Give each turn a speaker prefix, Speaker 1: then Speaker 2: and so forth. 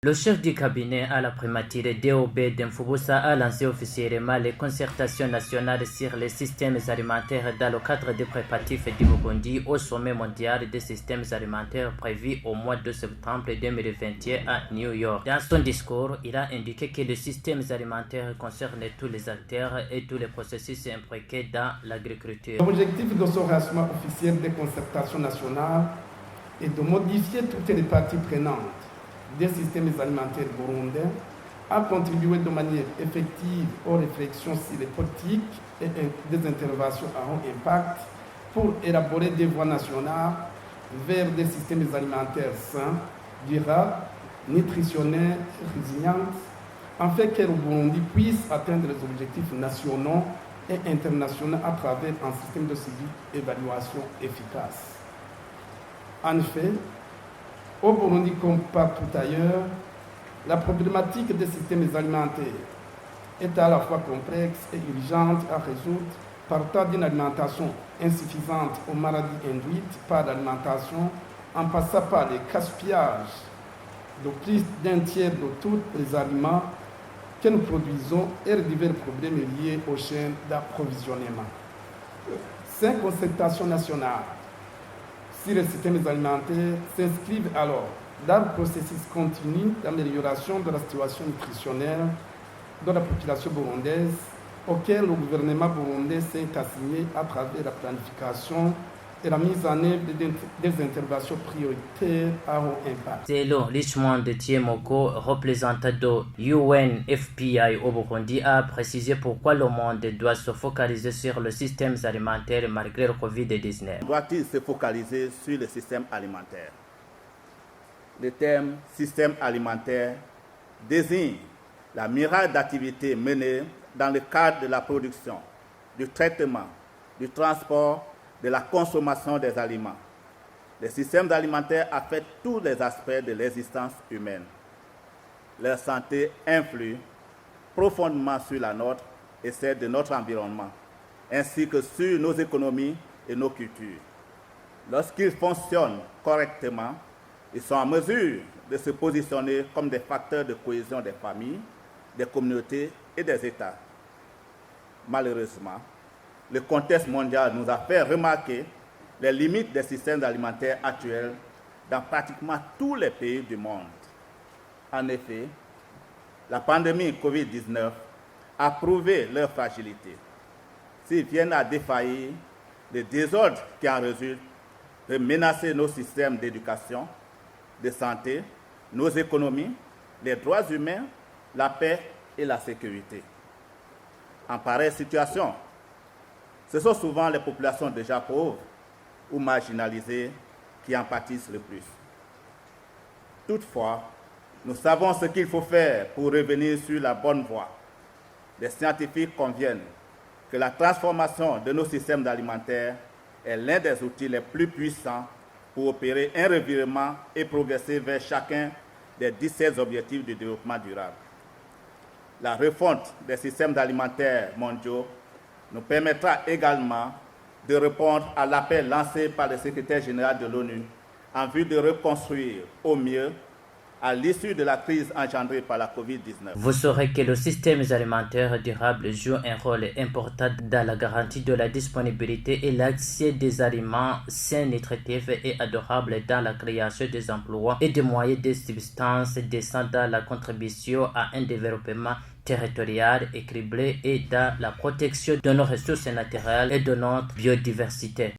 Speaker 1: Le chef du cabinet à la primature DOB d'Infoboussa a lancé officiellement les concertations nationales sur les systèmes alimentaires dans le cadre des préparatifs du Burundi au sommet mondial des systèmes alimentaires prévu au mois de septembre 2021 à New York. Dans son discours, il a indiqué que les systèmes alimentaires concernent tous les acteurs et tous les processus impliqués dans l'agriculture.
Speaker 2: L'objectif de ce lancement officiel des concertations nationales est de modifier toutes les parties prenantes des systèmes alimentaires burundais, a contribué de manière effective aux réflexions sur les politiques et des interventions à haut impact pour élaborer des voies nationales vers des systèmes alimentaires sains, durables, nutritionnels, résilients, afin que le Burundi puisse atteindre les objectifs nationaux et internationaux à travers un système de suivi et d'évaluation efficace. En effet, au Burundi comme partout ailleurs, la problématique des systèmes alimentaires est à la fois complexe et urgente à résoudre, partant d'une alimentation insuffisante aux maladies induites par l'alimentation, en passant par les gaspillages de plus d'un tiers de tous les aliments que nous produisons et les divers problèmes liés aux chaînes d'approvisionnement. Ces concertations nationales sur les systèmes alimentaires s'inscrivent alors dans le processus continu d'amélioration de la situation nutritionnelle de la population burundaise auquel le gouvernement burundais s'est assigné à travers la planification et la mise en œuvre des interventions prioritaires à haut impact.
Speaker 1: Selon Richmond Tiemoko, représentant de UNFPI au Burundi, a précisé pourquoi le monde doit se focaliser sur le système alimentaire malgré le Covid-19.
Speaker 3: Doit-il se focaliser sur le système alimentaire? Le terme système alimentaire désigne la myriade d'activités menées dans le cadre de la production, du traitement, du transport, de la consommation des aliments. Les systèmes alimentaires affectent tous les aspects de l'existence humaine. Leur santé influe profondément sur la nôtre et celle de notre environnement, ainsi que sur nos économies et nos cultures. Lorsqu'ils fonctionnent correctement, ils sont en mesure de se positionner comme des facteurs de cohésion des familles, des communautés et des États. Malheureusement, le contexte mondial nous a fait remarquer les limites des systèmes alimentaires actuels dans pratiquement tous les pays du monde. En effet, la pandémie Covid-19 a prouvé leur fragilité. S'ils viennent à défaillir, les désordres qui en résultent peuvent menacer nos systèmes d'éducation, de santé, nos économies, les droits humains, la paix et la sécurité. En pareille situation, ce sont souvent les populations déjà pauvres ou marginalisées qui en pâtissent le plus. Toutefois, nous savons ce qu'il faut faire pour revenir sur la bonne voie. Les scientifiques conviennent que la transformation de nos systèmes alimentaires est l'un des outils les plus puissants pour opérer un revirement et progresser vers chacun des 17 objectifs du développement durable. La refonte des systèmes alimentaires mondiaux nous permettra également de répondre à l'appel lancé par le secrétaire général de l'ONU en vue de reconstruire au mieux à l'issue de la crise engendrée par la Covid-19.
Speaker 1: Vous saurez que le système alimentaire durable joue un rôle important dans la garantie de la disponibilité et l'accès des aliments sains, nutritifs et adorables dans la création des emplois et des moyens de subsistance décents dans la contribution à un développement territorial équilibré et dans la protection de nos ressources naturelles et de notre biodiversité.